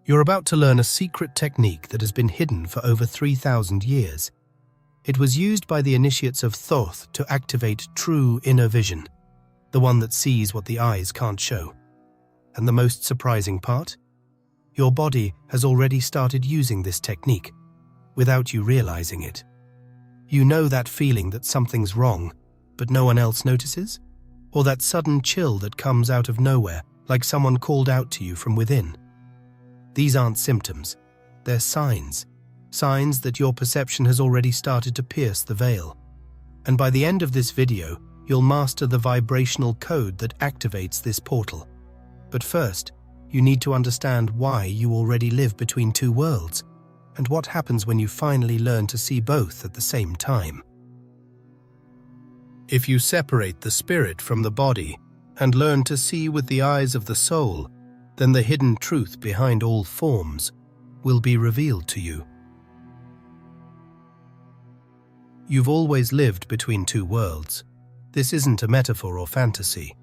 You're about to learn a secret technique that has been hidden for over 3,000 years. It was used by the initiates of Thoth to activate true inner vision, the one that sees what the eyes can't show. And the most surprising part? Your body has already started using this technique, without you realizing it. You know that feeling that something's wrong, but no one else notices? Or that sudden chill that comes out of nowhere, like someone called out to you from within? These aren't symptoms, they're signs. Signs that your perception has already started to pierce the veil. And by the end of this video, you'll master the vibrational code that activates this portal. But first, you need to understand why you already live between two worlds, and what happens when you finally learn to see both at the same time. If you separate the spirit from the body and learn to see with the eyes of the soul, then the hidden truth behind all forms will be revealed to you. You've always lived between two worlds. This isn't a metaphor or fantasy.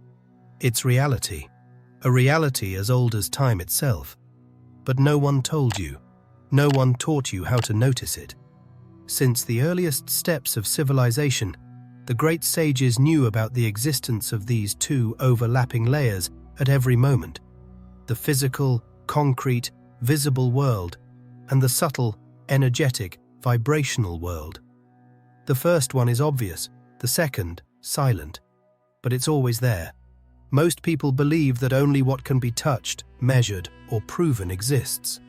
It's reality, a reality as old as time itself. But no one told you, no one taught you how to notice it. Since the earliest steps of civilization, the great sages knew about the existence of these two overlapping layers at every moment: the physical, concrete, visible world, and the subtle, energetic, vibrational world. The first one is obvious, the second, silent. But it's always there. Most people believe that only what can be touched, measured, or proven exists.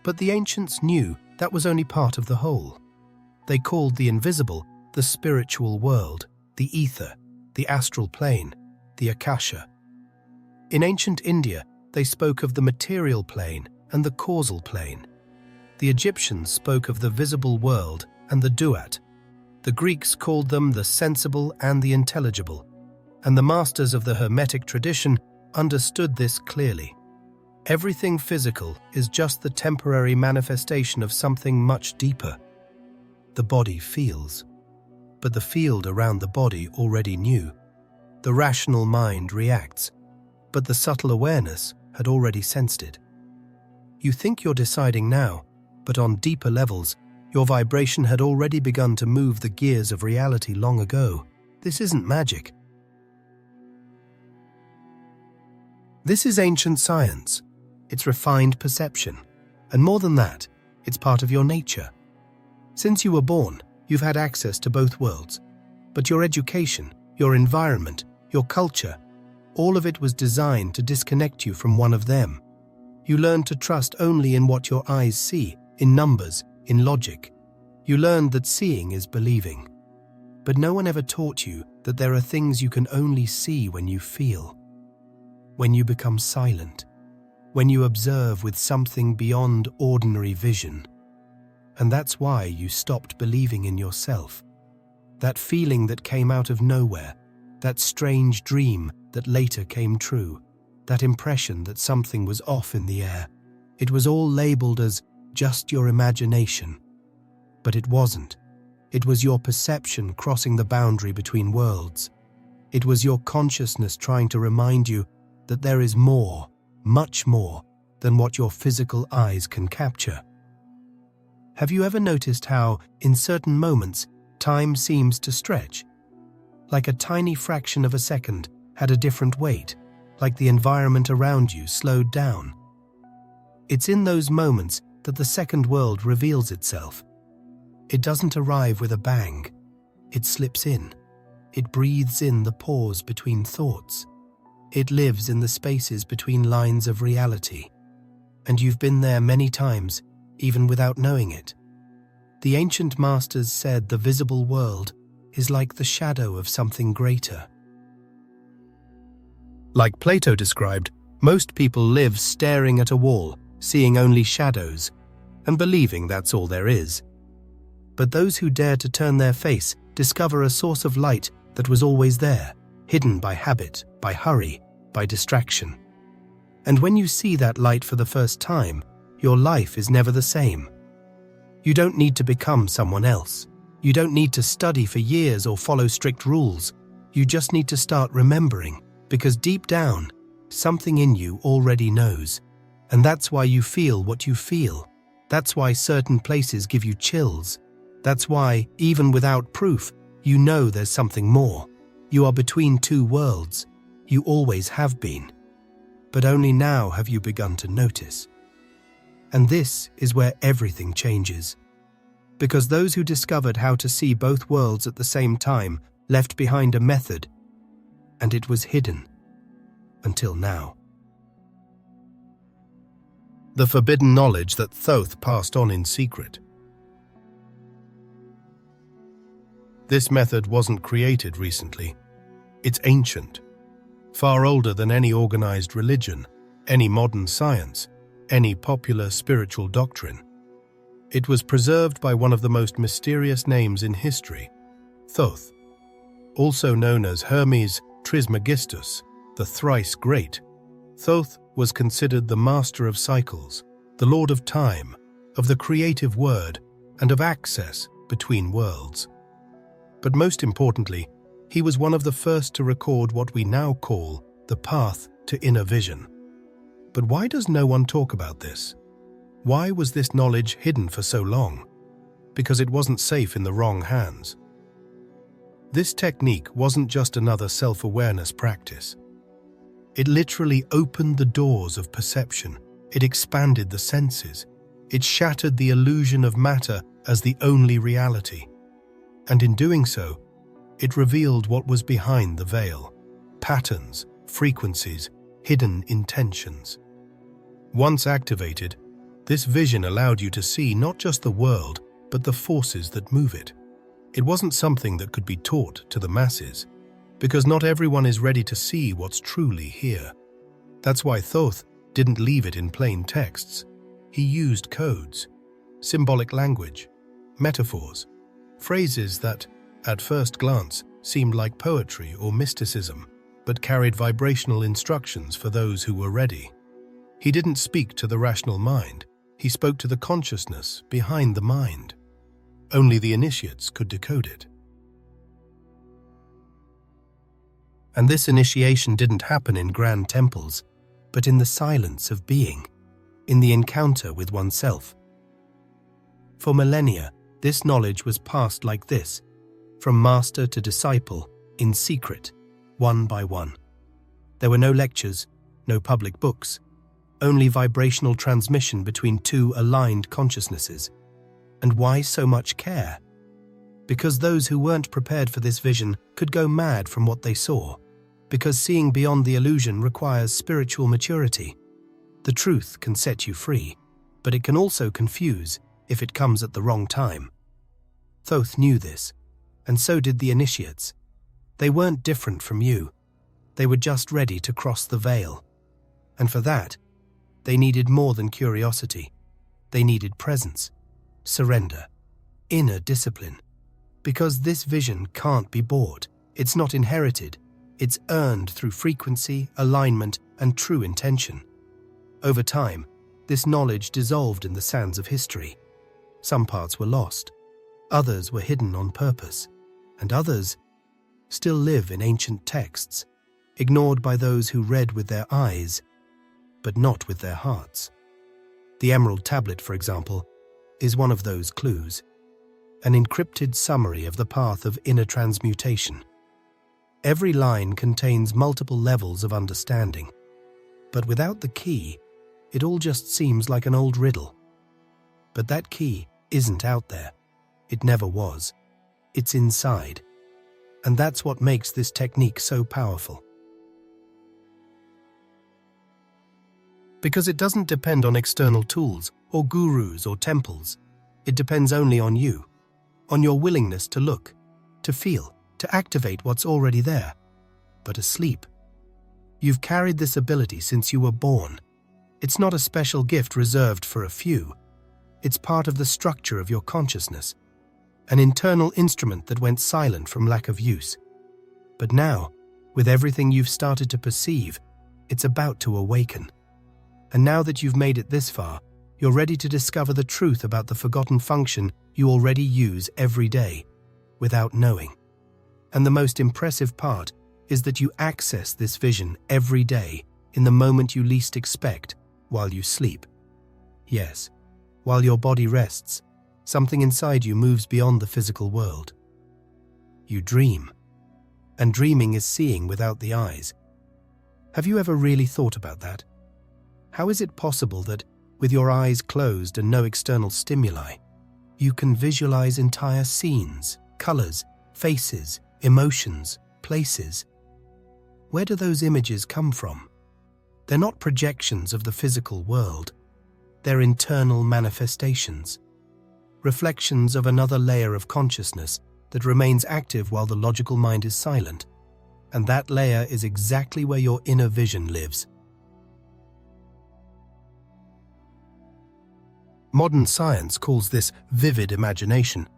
But the ancients knew that was only part of the whole. They called the invisible the spiritual world, the ether, the astral plane, the akasha. In ancient India, they spoke of the material plane and the causal plane. The Egyptians spoke of the visible world and the duat. The Greeks called them the sensible and the intelligible. And the masters of the Hermetic tradition understood this clearly. Everything physical is just the temporary manifestation of something much deeper. The body feels. But the field around the body already knew. The rational mind reacts. But the subtle awareness had already sensed it. You think you're deciding now, but on deeper levels, your vibration had already begun to move the gears of reality long ago. This isn't magic. This is ancient science. It's refined perception. And more than that, it's part of your nature. Since you were born, you've had access to both worlds. But your education, your environment, your culture, all of it was designed to disconnect you from one of them. You learned to trust only in what your eyes see, in numbers, in logic. You learned that seeing is believing. But no one ever taught you that there are things you can only see when you feel. When you become silent. When you observe with something beyond ordinary vision. And that's why you stopped believing in yourself. That feeling that came out of nowhere, that strange dream that later came true, that impression that something was off in the air. It was all labeled as just your imagination. But it wasn't. It was your perception crossing the boundary between worlds. It was your consciousness trying to remind you that there is more, much more, than what your physical eyes can capture. Have you ever noticed how, in certain moments, time seems to stretch? Like a tiny fraction of a second had a different weight, like the environment around you slowed down. It's in those moments that the second world reveals itself. It doesn't arrive with a bang. It slips in. It breathes in the pause between thoughts. It lives in the spaces between lines of reality. And you've been there many times, even without knowing it. The ancient masters said the visible world is like the shadow of something greater. Like Plato described, most people live staring at a wall, seeing only shadows, and believing that's all there is. But those who dare to turn their face discover a source of light that was always there, hidden by habit, by hurry, by distraction. And when you see that light for the first time, your life is never the same. You don't need to become someone else. You don't need to study for years or follow strict rules. You just need to start remembering, because deep down, something in you already knows. And that's why you feel what you feel. That's why certain places give you chills. That's why, even without proof, you know there's something more. You are between two worlds. You always have been. But only now have you begun to notice. And this is where everything changes. Because those who discovered how to see both worlds at the same time left behind a method, and it was hidden until now. The forbidden knowledge that Thoth passed on in secret. This method wasn't created recently. It's ancient, far older than any organized religion, any modern science, any popular spiritual doctrine. It was preserved by one of the most mysterious names in history, Thoth, also known as Hermes Trismegistus, the thrice great. Thoth was considered the master of cycles, the lord of time, of the creative word, and of access between worlds. But most importantly, he was one of the first to record what we now call the path to inner vision. But why does no one talk about this? Why was this knowledge hidden for so long? Because it wasn't safe in the wrong hands. This technique wasn't just another self-awareness practice. It literally opened the doors of perception. It expanded the senses. It shattered the illusion of matter as the only reality. And in doing so, it revealed what was behind the veil: patterns, frequencies, hidden intentions. Once activated, this vision allowed you to see not just the world, but the forces that move it. It wasn't something that could be taught to the masses, because not everyone is ready to see what's truly here. That's why Thoth didn't leave it in plain texts. He used codes, symbolic language, metaphors, phrases that, at first glance, seemed like poetry or mysticism, but carried vibrational instructions for those who were ready. He didn't speak to the rational mind. He spoke to the consciousness behind the mind. Only the initiates could decode it. And this initiation didn't happen in grand temples, but in the silence of being, in the encounter with oneself. For millennia, this knowledge was passed like this, from master to disciple, in secret, one by one. There were no lectures, no public books, only vibrational transmission between two aligned consciousnesses. And why so much care? Because those who weren't prepared for this vision could go mad from what they saw, because seeing beyond the illusion requires spiritual maturity. The truth can set you free, but it can also confuse if it comes at the wrong time. Thoth knew this, and so did the initiates. They weren't different from you. They were just ready to cross the veil. And for that, they needed more than curiosity. They needed presence, surrender, inner discipline. Because this vision can't be bought. It's not inherited. It's earned through frequency, alignment, and true intention. Over time, this knowledge dissolved in the sands of history. Some parts were lost. Others were hidden on purpose. And others still live in ancient texts, ignored by those who read with their eyes, but not with their hearts. The Emerald Tablet, for example, is one of those clues, an encrypted summary of the path of inner transmutation. Every line contains multiple levels of understanding, but without the key, it all just seems like an old riddle. But that key isn't out there. It never was. It's inside. And that's what makes this technique so powerful. Because it doesn't depend on external tools, or gurus, or temples. It depends only on you, on your willingness to look, to feel, to activate what's already there, but asleep. You've carried this ability since you were born. It's not a special gift reserved for a few. It's part of the structure of your consciousness, an internal instrument that went silent from lack of use. But now, with everything you've started to perceive, it's about to awaken. And now that you've made it this far, you're ready to discover the truth about the forgotten function you already use every day, without knowing. And the most impressive part is that you access this vision every day in the moment you least expect, while you sleep. Yes, while your body rests, something inside you moves beyond the physical world. You dream, and dreaming is seeing without the eyes. Have you ever really thought about that? How is it possible that, with your eyes closed and no external stimuli, you can visualize entire scenes, colors, faces, emotions, places? Where do those images come from? They're not projections of the physical world. They're internal manifestations, reflections of another layer of consciousness that remains active while the logical mind is silent. And that layer is exactly where your inner vision lives. Modern science calls this vivid imagination,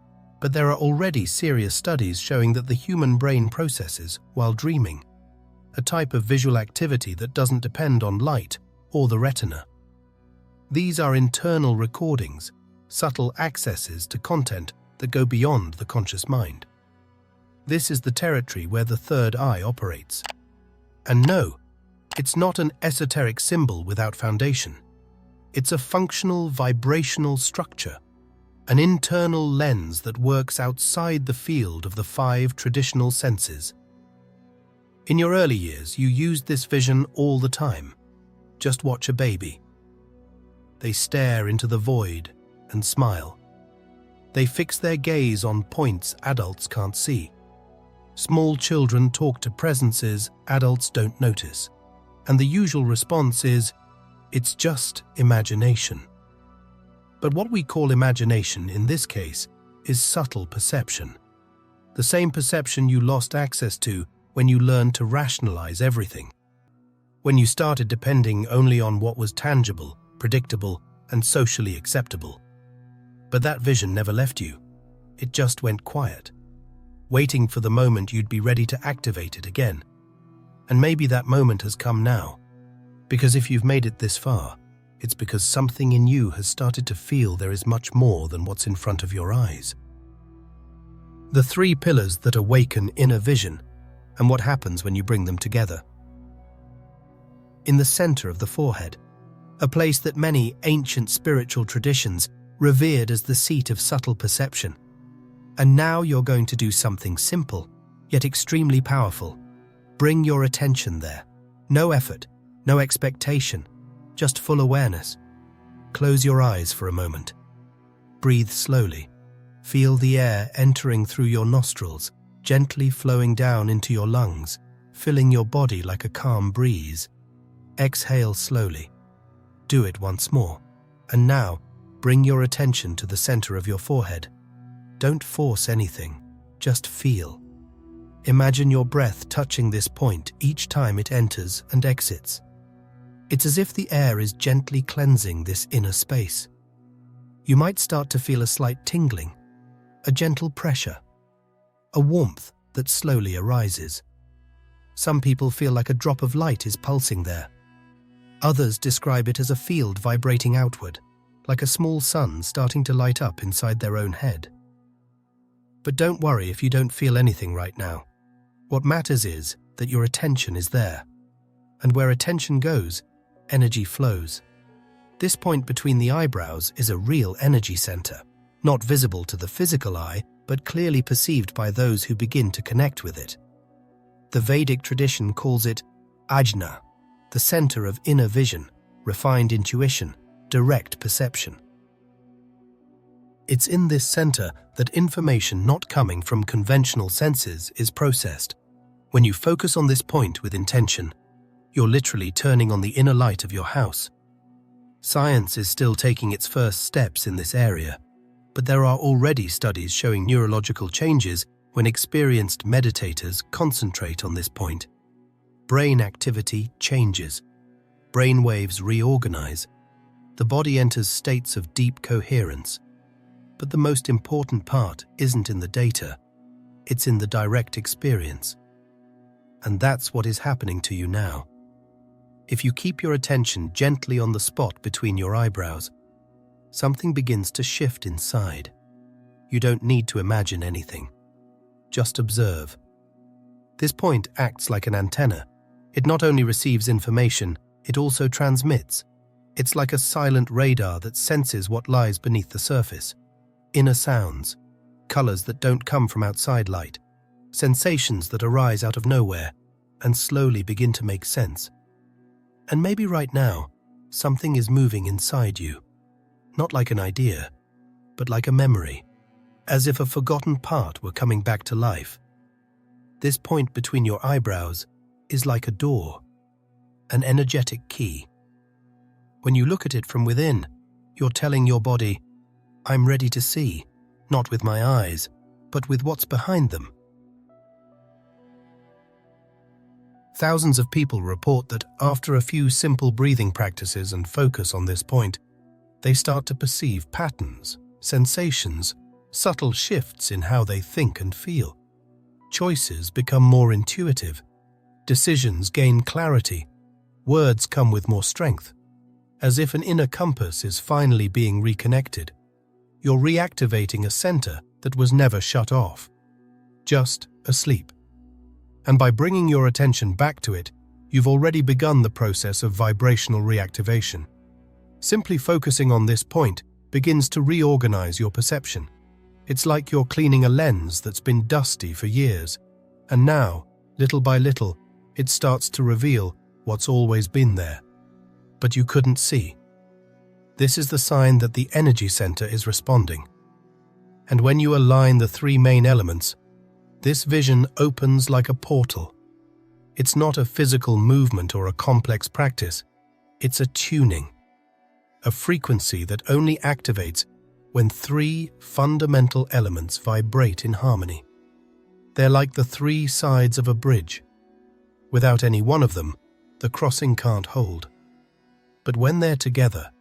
but there are already serious studies showing that the human brain processes while dreaming, a type of visual activity that doesn't depend on light or the retina. These are internal recordings, subtle accesses to content that go beyond the conscious mind. This is the territory where the third eye operates. And no, it's not an esoteric symbol without foundation. It's a functional vibrational structure, an internal lens that works outside the field of the 5 traditional senses. In your early years, you used this vision all the time. Just watch a baby. They stare into the void and smile. They fix their gaze on points adults can't see. Small children talk to presences adults don't notice. And the usual response is, it's just imagination. But what we call imagination in this case is subtle perception. The same perception you lost access to when you learned to rationalize everything. When you started depending only on what was tangible, predictable, and socially acceptable. But that vision never left you. It just went quiet, waiting for the moment you'd be ready to activate it again. And maybe that moment has come now. Because if you've made it this far, it's because something in you has started to feel there is much more than what's in front of your eyes. The 3 pillars that awaken inner vision, and what happens when you bring them together. In the center of the forehead, a place that many ancient spiritual traditions revered as the seat of subtle perception. And now you're going to do something simple, yet extremely powerful. Bring your attention there. No effort, no expectation, just full awareness. Close your eyes for a moment. Breathe slowly. Feel the air entering through your nostrils, gently flowing down into your lungs, filling your body like a calm breeze. Exhale slowly. Do it once more. And now, bring your attention to the center of your forehead. Don't force anything, just feel. Imagine your breath touching this point each time it enters and exits. It's as if the air is gently cleansing this inner space. You might start to feel a slight tingling, a gentle pressure, a warmth that slowly arises. Some people feel like a drop of light is pulsing there. Others describe it as a field vibrating outward, like a small sun starting to light up inside their own head. But don't worry if you don't feel anything right now. What matters is that your attention is there. And where attention goes, energy flows. This point between the eyebrows is a real energy center, not visible to the physical eye, but clearly perceived by those who begin to connect with it. The Vedic tradition calls it ajna, the center of inner vision, refined intuition, direct perception. It's in this center that information not coming from conventional senses is processed. When you focus on this point with intention, you're literally turning on the inner light of your house. Science is still taking its first steps in this area, but there are already studies showing neurological changes when experienced meditators concentrate on this point. Brain activity changes. Brain waves reorganize. The body enters states of deep coherence. But the most important part isn't in the data, it's in the direct experience. And that's what is happening to you now. If you keep your attention gently on the spot between your eyebrows, something begins to shift inside. You don't need to imagine anything. Just observe. This point acts like an antenna. It not only receives information, it also transmits. It's like a silent radar that senses what lies beneath the surface. Inner sounds, colors that don't come from outside light, sensations that arise out of nowhere and slowly begin to make sense. And maybe right now, something is moving inside you. Not like an idea, but like a memory, as if a forgotten part were coming back to life. This point between your eyebrows is like a door, an energetic key. When you look at it from within, you're telling your body, I'm ready to see, not with my eyes, but with what's behind them. Thousands of people report that after a few simple breathing practices and focus on this point, they start to perceive patterns, sensations, subtle shifts in how they think and feel. Choices become more intuitive. Decisions gain clarity. Words come with more strength. As if an inner compass is finally being reconnected. You're reactivating a center that was never shut off, just asleep. And by bringing your attention back to it, you've already begun the process of vibrational reactivation. Simply focusing on this point begins to reorganize your perception. It's like you're cleaning a lens that's been dusty for years, and now, little by little, it starts to reveal what's always been there, but you couldn't see. This is the sign that the energy center is responding. And when you align the three main elements, this vision opens like a portal. It's not a physical movement or a complex practice. It's a tuning, a frequency that only activates when three fundamental elements vibrate in harmony. They're like the three sides of a bridge. Without any one of them, the crossing can't hold. But when they're together,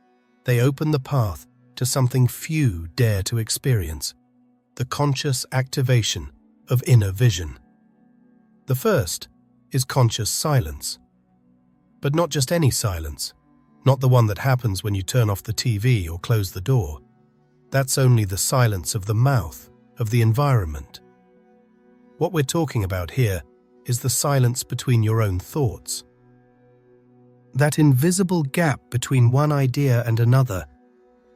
they open the path to something few dare to experience, the conscious activation of inner vision. The first is conscious silence. But not just any silence, not the one that happens when you turn off the TV or close the door. That's only the silence of the mouth, of the environment. What we're talking about here is the silence between your own thoughts. That invisible gap between one idea and another,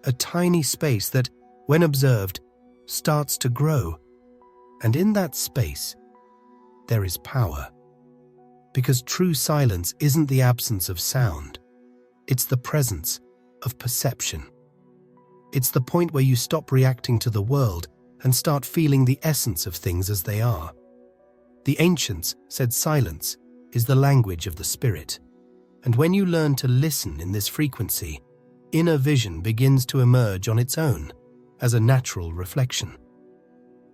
a tiny space that, when observed, starts to grow. And in that space, there is power. Because true silence isn't the absence of sound, it's the presence of perception. It's the point where you stop reacting to the world and start feeling the essence of things as they are. The ancients said silence is the language of the spirit. And when you learn to listen in this frequency, inner vision begins to emerge on its own as a natural reflection.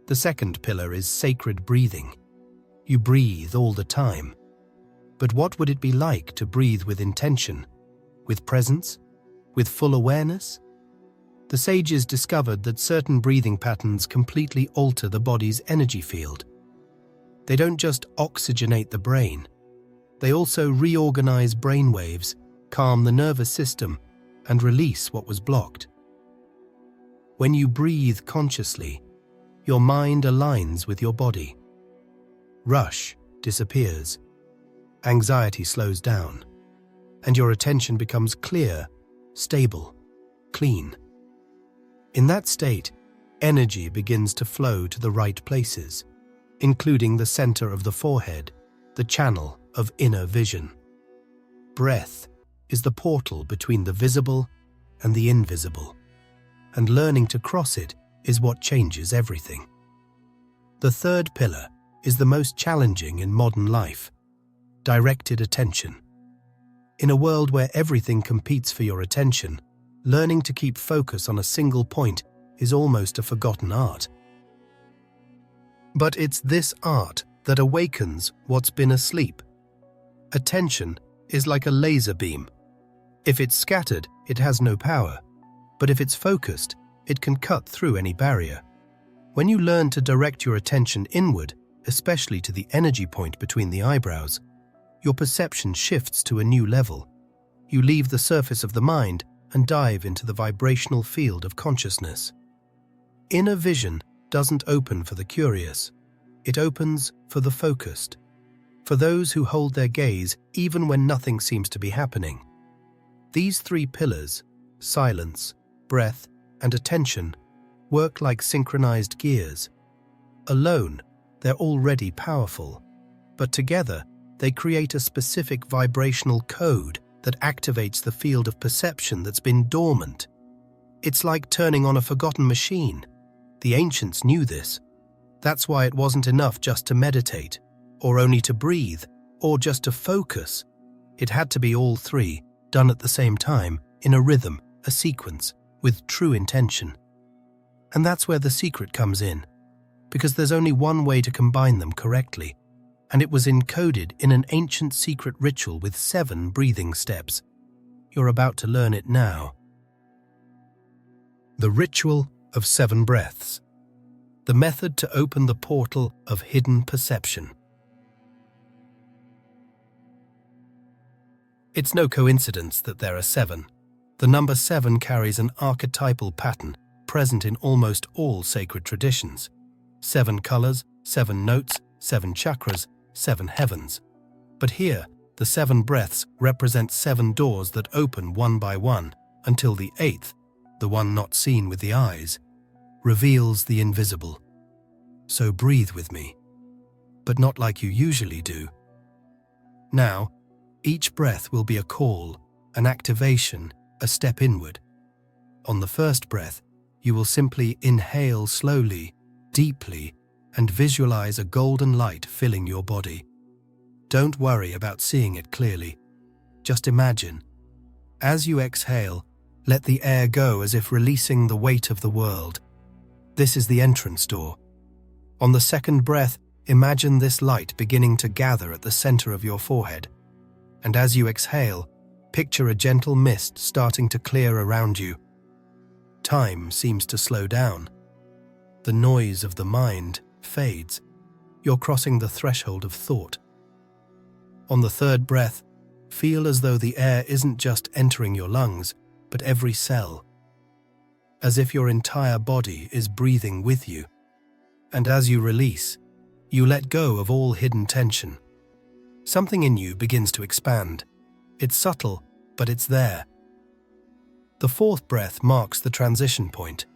The second pillar is sacred breathing. You breathe all the time. But what would it be like to breathe with intention, with presence, with full awareness? The sages discovered that certain breathing patterns completely alter the body's energy field. They don't just oxygenate the brain. They also reorganize brain waves, calm the nervous system, and release what was blocked. When you breathe consciously, your mind aligns with your body. Rush disappears. Anxiety slows down. And your attention becomes clear, stable, clean. In that state, energy begins to flow to the right places, including the center of the forehead, the channel of inner vision. Breath is the portal between the visible and the invisible, and learning to cross it is what changes everything. The third pillar is the most challenging in modern life: directed attention. In a world where everything competes for your attention, learning to keep focus on a single point is almost a forgotten art. But it's this art that awakens what's been asleep. Attention is like a laser beam. If it's scattered, it has no power. But if it's focused, it can cut through any barrier. When you learn to direct your attention inward, especially to the energy point between the eyebrows, your perception shifts to a new level. You leave the surface of the mind and dive into the vibrational field of consciousness. Inner vision doesn't open for the curious. It opens for the focused, for those who hold their gaze even when nothing seems to be happening. These three pillars, silence, breath, and attention, work like synchronized gears. Alone, they're already powerful, but together, they create a specific vibrational code that activates the field of perception that's been dormant. It's like turning on a forgotten machine. The ancients knew this. That's why it wasn't enough just to meditate, or only to breathe, or just to focus. It had to be all three, done at the same time, in a rhythm, a sequence, with true intention. And that's where the secret comes in, because there's only one way to combine them correctly, and it was encoded in an ancient secret ritual with 7 breathing steps. You're about to learn it now. The ritual of 7 breaths. The method to open the portal of hidden perception. It's no coincidence that there are 7. The number 7 carries an archetypal pattern present in almost all sacred traditions. 7 colors, 7 notes, 7 chakras, 7 heavens. But here, the 7 breaths represent 7 doors that open one by one until the 8th, the one not seen with the eyes, reveals the invisible. So breathe with me, but not like you usually do. Now, each breath will be a call, an activation, a step inward. On the first breath, you will simply inhale slowly, deeply, and visualize a golden light filling your body. Don't worry about seeing it clearly. Just imagine. As you exhale, let the air go as if releasing the weight of the world. This is the entrance door. On the second breath, imagine this light beginning to gather at the center of your forehead. And as you exhale, picture a gentle mist starting to clear around you. Time seems to slow down. The noise of the mind fades. You're crossing the threshold of thought. On the third breath, feel as though the air isn't just entering your lungs, but every cell, as if your entire body is breathing with you. And as you release, you let go of all hidden tension. Something in you begins to expand. It's subtle, but it's there. The fourth breath marks the transition point.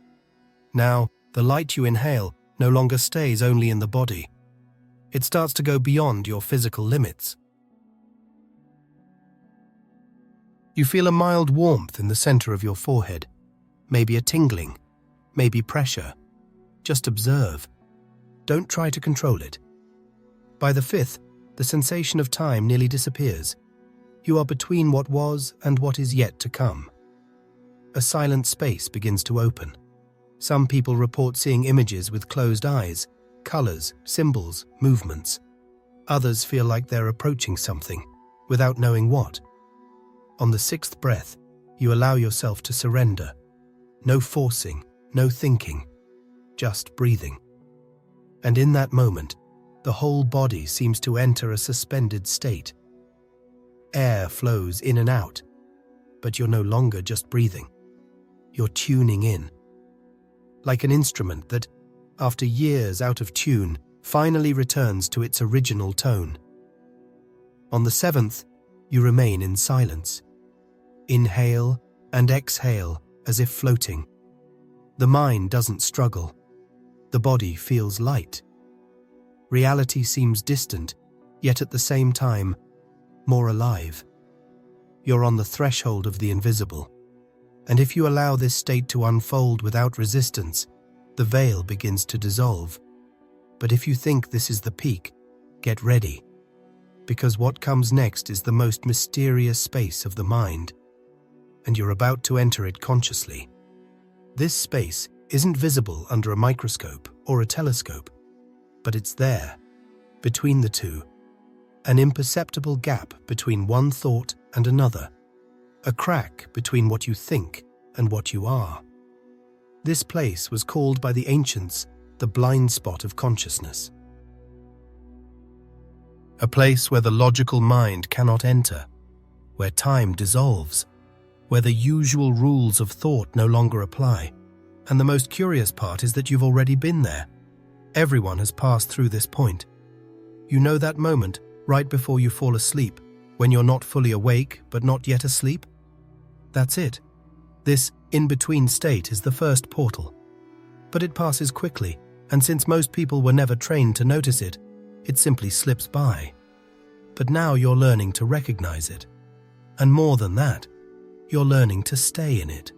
Now, the light you inhale no longer stays only in the body. It starts to go beyond your physical limits. You feel a mild warmth in the center of your forehead, maybe a tingling, maybe pressure. Just observe. Don't try to control it. By the fifth, the sensation of time nearly disappears. You are between what was and what is yet to come. A silent space begins to open. Some people report seeing images with closed eyes, colors, symbols, movements. Others feel like they're approaching something, without knowing what. On the sixth breath, you allow yourself to surrender. No forcing, no thinking, just breathing. And in that moment, the whole body seems to enter a suspended state. Air flows in and out, but you're no longer just breathing. You're tuning in. Like an instrument that, after years out of tune, finally returns to its original tone. On the seventh, you remain in silence. Inhale and exhale as if floating. The mind doesn't struggle. The body feels light. Reality seems distant, yet at the same time, more alive. You're on the threshold of the invisible. And if you allow this state to unfold without resistance, the veil begins to dissolve. But if you think this is the peak, get ready. Because what comes next is the most mysterious space of the mind. And you're about to enter it consciously. This space isn't visible under a microscope or a telescope, but it's there, between the two, an imperceptible gap between one thought and another, a crack between what you think and what you are. This place was called by the ancients the blind spot of consciousness. A place where the logical mind cannot enter, where time dissolves, where the usual rules of thought no longer apply. And the most curious part is that you've already been there. Everyone has passed through this point. You know that moment right before you fall asleep, when you're not fully awake but not yet asleep? That's it. This in-between state is the first portal. But it passes quickly, and since most people were never trained to notice it, it simply slips by. But now you're learning to recognize it. And more than that, you're learning to stay in it.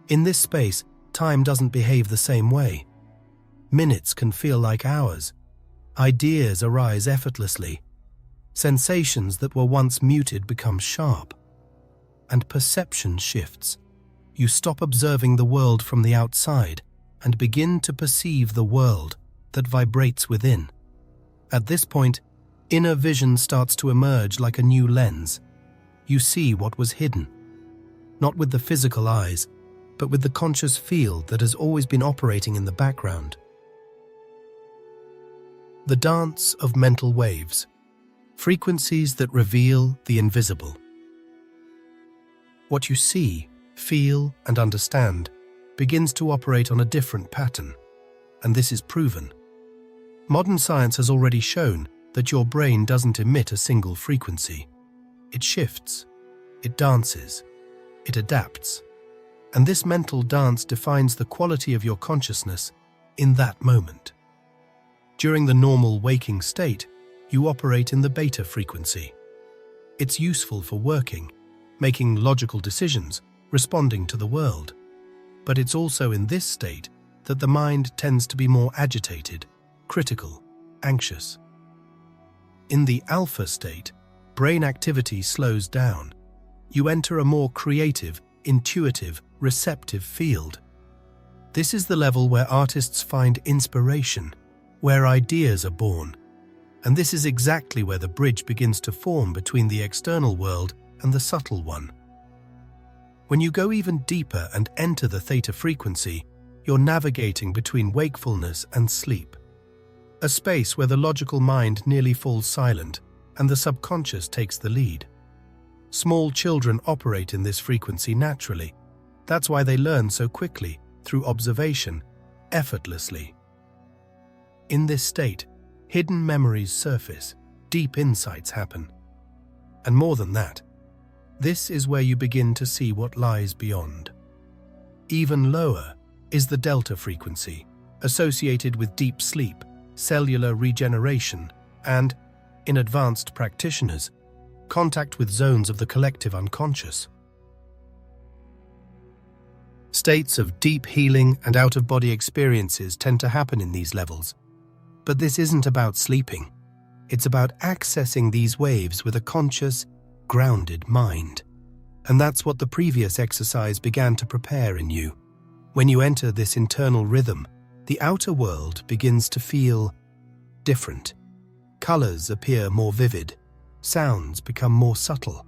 In this space, time doesn't behave the same way. Minutes can feel like hours. Ideas arise effortlessly. Sensations that were once muted become sharp. And perception shifts. You stop observing the world from the outside and begin to perceive the world that vibrates within. At this point, inner vision starts to emerge like a new lens. You see what was hidden, not with the physical eyes, but with the conscious field that has always been operating in the background. The dance of mental waves, frequencies that reveal the invisible. What you see, feel, and understand begins to operate on a different pattern, and this is proven. Modern science has already shown that your brain doesn't emit a single frequency. It shifts, it dances, it adapts, and this mental dance defines the quality of your consciousness in that moment. During the normal waking state, you operate in the beta frequency. It's useful for working, making logical decisions, responding to the world. But it's also in this state that the mind tends to be more agitated, critical, anxious. In the alpha state, brain activity slows down. You enter a more creative, intuitive, receptive field. This is the level where artists find inspiration, where ideas are born. And this is exactly where the bridge begins to form between the external world and the subtle one. When you go even deeper and enter the theta frequency, you're navigating between wakefulness and sleep. A space where the logical mind nearly falls silent and the subconscious takes the lead. Small children operate in this frequency naturally. That's why they learn so quickly, through observation, effortlessly. In this state, hidden memories surface, deep insights happen. And more than that, this is where you begin to see what lies beyond. Even lower is the delta frequency, associated with deep sleep, cellular regeneration, and, in advanced practitioners, contact with zones of the collective unconscious. States of deep healing and out-of-body experiences tend to happen in these levels. But this isn't about sleeping. It's about accessing these waves with a conscious, grounded mind. And that's what the previous exercise began to prepare in you. When you enter this internal rhythm, the outer world begins to feel different. Colors appear more vivid, sounds become more subtle,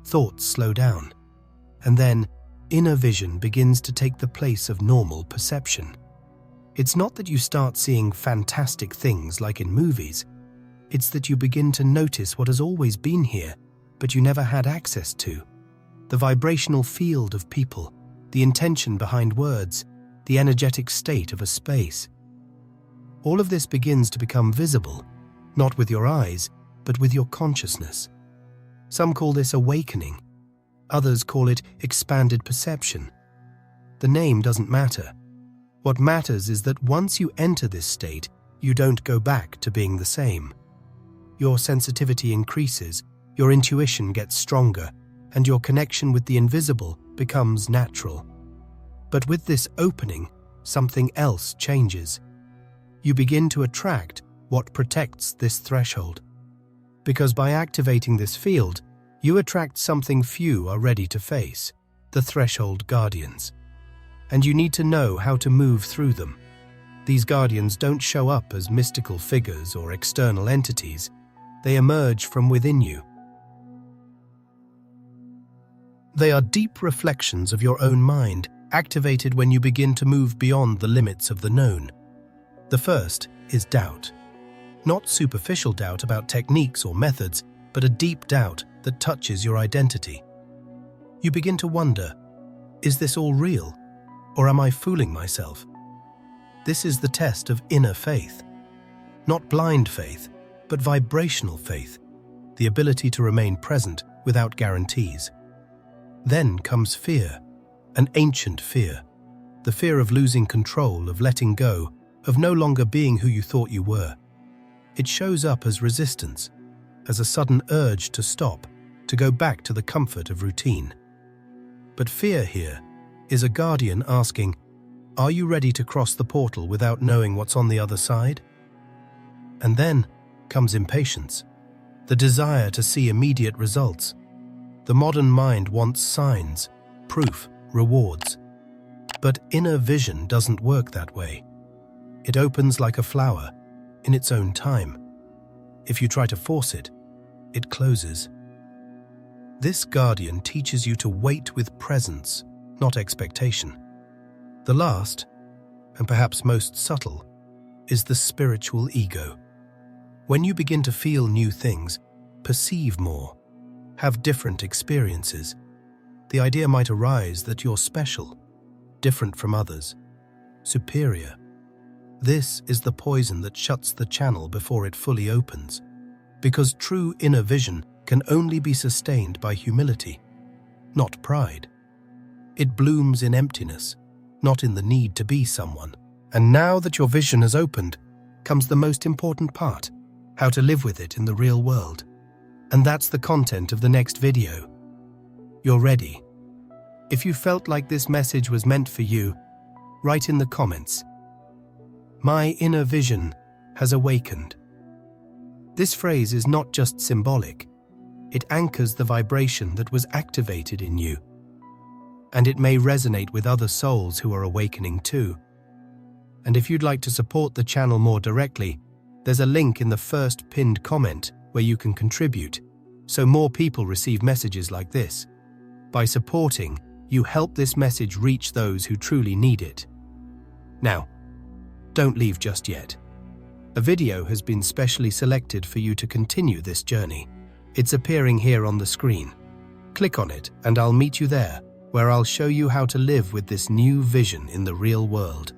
thoughts slow down, and then inner vision begins to take the place of normal perception. It's not that you start seeing fantastic things like in movies. It's that you begin to notice what has always been here, but you never had access to. The vibrational field of people, the intention behind words, the energetic state of a space. All of this begins to become visible, not with your eyes, but with your consciousness. Some call this awakening. Others call it expanded perception. The name doesn't matter. What matters is that once you enter this state, you don't go back to being the same. Your sensitivity increases, your intuition gets stronger, and your connection with the invisible becomes natural. But with this opening, something else changes. You begin to attract what protects this threshold. Because by activating this field, you attract something few are ready to face, the threshold guardians. And you need to know how to move through them. These guardians don't show up as mystical figures or external entities. They emerge from within you. They are deep reflections of your own mind, activated when you begin to move beyond the limits of the known. The first is doubt. Not superficial doubt about techniques or methods, but a deep doubt that touches your identity. You begin to wonder, is this all real? Or am I fooling myself? This is the test of inner faith. Not blind faith, but vibrational faith, the ability to remain present without guarantees. Then comes fear, an ancient fear, the fear of losing control, of letting go, of no longer being who you thought you were. It shows up as resistance, as a sudden urge to stop, to go back to the comfort of routine. But fear here is a guardian asking, are you ready to cross the portal without knowing what's on the other side? And then comes impatience, the desire to see immediate results. The modern mind wants signs, proof, rewards. But inner vision doesn't work that way. It opens like a flower, in its own time. If you try to force it, it closes. This guardian teaches you to wait with presence, not expectation. The last, and perhaps most subtle, is the spiritual ego. When you begin to feel new things, perceive more, have different experiences, the idea might arise that you're special, different from others, superior. This is the poison that shuts the channel before it fully opens, because true inner vision can only be sustained by humility, not pride. It blooms in emptiness, not in the need to be someone. And now that your vision has opened, comes the most important part, how to live with it in the real world. And that's the content of the next video. You're ready. If you felt like this message was meant for you, write in the comments, "My inner vision has awakened." This phrase is not just symbolic. It anchors the vibration that was activated in you. And it may resonate with other souls who are awakening too. And if you'd like to support the channel more directly, there's a link in the first pinned comment where you can contribute, so more people receive messages like this. By supporting, you help this message reach those who truly need it. Now, don't leave just yet. A video has been specially selected for you to continue this journey. It's appearing here on the screen. Click on it and I'll meet you there, where I'll show you how to live with this new vision in the real world.